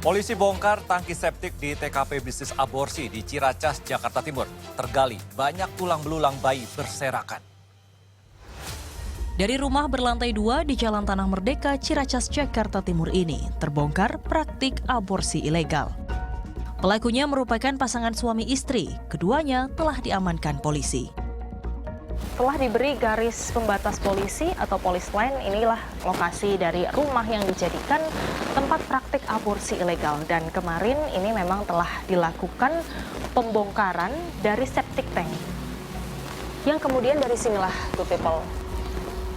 Polisi bongkar tangki septik di TKP bisnis aborsi di Ciracas, Jakarta Timur. Tergali banyak tulang belulang bayi berserakan. Dari rumah berlantai 2 di Jalan Tanah Merdeka, Ciracas, Jakarta Timur ini terbongkar praktik aborsi ilegal. Pelakunya merupakan pasangan suami istri, keduanya telah diamankan polisi. Setelah diberi garis pembatas polisi atau polis line, inilah lokasi dari rumah yang dijadikan tempat praktik aborsi ilegal. Dan kemarin ini memang telah dilakukan pembongkaran dari septic tank. Yang kemudian dari sinilah, good people,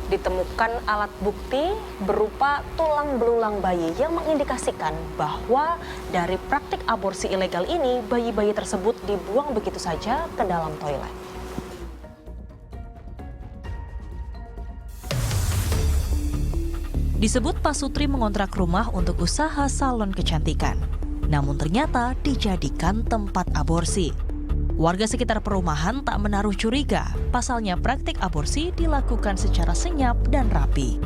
ditemukan alat bukti berupa tulang belulang bayi yang mengindikasikan bahwa dari praktik aborsi ilegal ini, bayi-bayi tersebut dibuang begitu saja ke dalam toilet. Disebut Pak Sutri mengontrak rumah untuk usaha salon kecantikan. Namun ternyata dijadikan tempat aborsi. Warga sekitar perumahan tak menaruh curiga, pasalnya praktik aborsi dilakukan secara senyap dan rapi.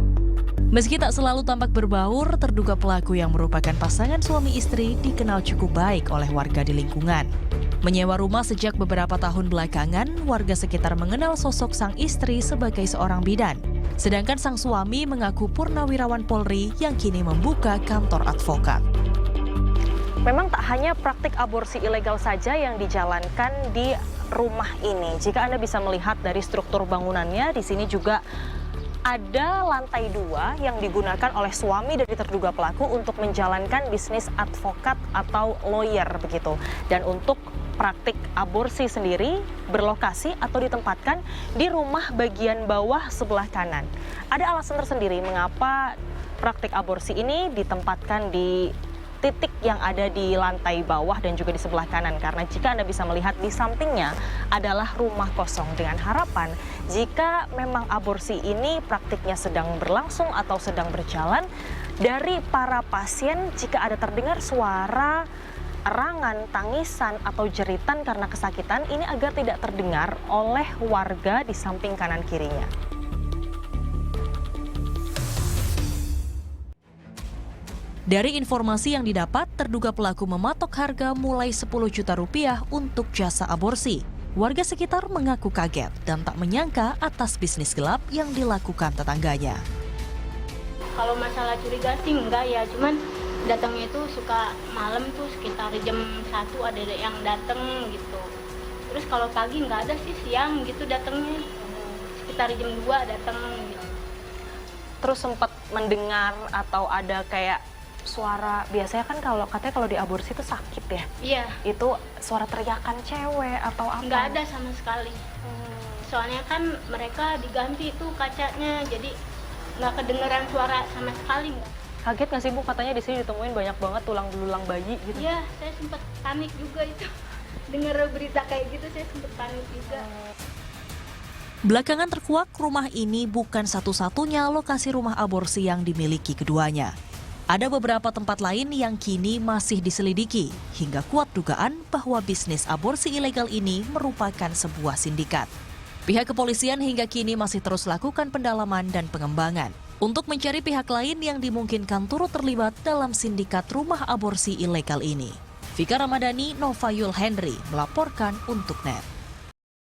Meski tak selalu tampak berbaur, terduga pelaku yang merupakan pasangan suami istri dikenal cukup baik oleh warga di lingkungan. Menyewa rumah sejak beberapa tahun belakangan, warga sekitar mengenal sosok sang istri sebagai seorang bidan. Sedangkan sang suami mengaku purnawirawan Polri yang kini membuka kantor advokat. Memang tak hanya praktik aborsi ilegal saja yang dijalankan di rumah ini. Jika Anda bisa melihat dari struktur bangunannya, di sini juga ada lantai 2 yang digunakan oleh suami dari terduga pelaku untuk menjalankan bisnis advokat atau lawyer begitu. Dan untuk praktik aborsi sendiri berlokasi atau ditempatkan di rumah bagian bawah sebelah kanan. Ada alasan tersendiri mengapa praktik aborsi ini ditempatkan di titik yang ada di lantai bawah dan juga di sebelah kanan. Karena jika Anda bisa melihat di sampingnya adalah rumah kosong, dengan harapan jika memang aborsi ini praktiknya sedang berlangsung atau sedang berjalan, dari para pasien jika ada terdengar suara erangan, tangisan, atau jeritan karena kesakitan, ini agar tidak terdengar oleh warga di samping kanan kirinya. Dari informasi yang didapat, terduga pelaku mematok harga mulai 10 juta rupiah untuk jasa aborsi. Warga sekitar mengaku kaget dan tak menyangka atas bisnis gelap yang dilakukan tetangganya. Kalau masalah curiga sih enggak ya, cuman datangnya itu suka malam tuh sekitar jam 1 ada yang datang gitu. Terus kalau pagi nggak ada sih, siang gitu datangnya. Sekitar jam 2 datang gitu. Terus sempat mendengar atau ada kayak suara, biasanya kan katanya kalau di aborsi itu sakit ya? Iya. Itu suara teriakan cewek atau apa? Nggak ada sama sekali. Soalnya kan mereka diganti tuh kacanya, jadi nggak kedengeran suara sama sekali. Kaget nggak sih Bu, katanya di sini ditemuin banyak banget tulang belulang bayi gitu? Iya, saya sempat panik juga itu. Dengar berita kayak gitu saya sempat panik juga. Belakangan terkuak, rumah ini bukan satu-satunya lokasi rumah aborsi yang dimiliki keduanya. Ada beberapa tempat lain yang kini masih diselidiki, hingga kuat dugaan bahwa bisnis aborsi ilegal ini merupakan sebuah sindikat. Pihak kepolisian hingga kini masih terus lakukan pendalaman dan pengembangan untuk mencari pihak lain yang dimungkinkan turut terlibat dalam sindikat rumah aborsi ilegal ini. Vika Ramadhani, Nova Yul Henry melaporkan untuk NET.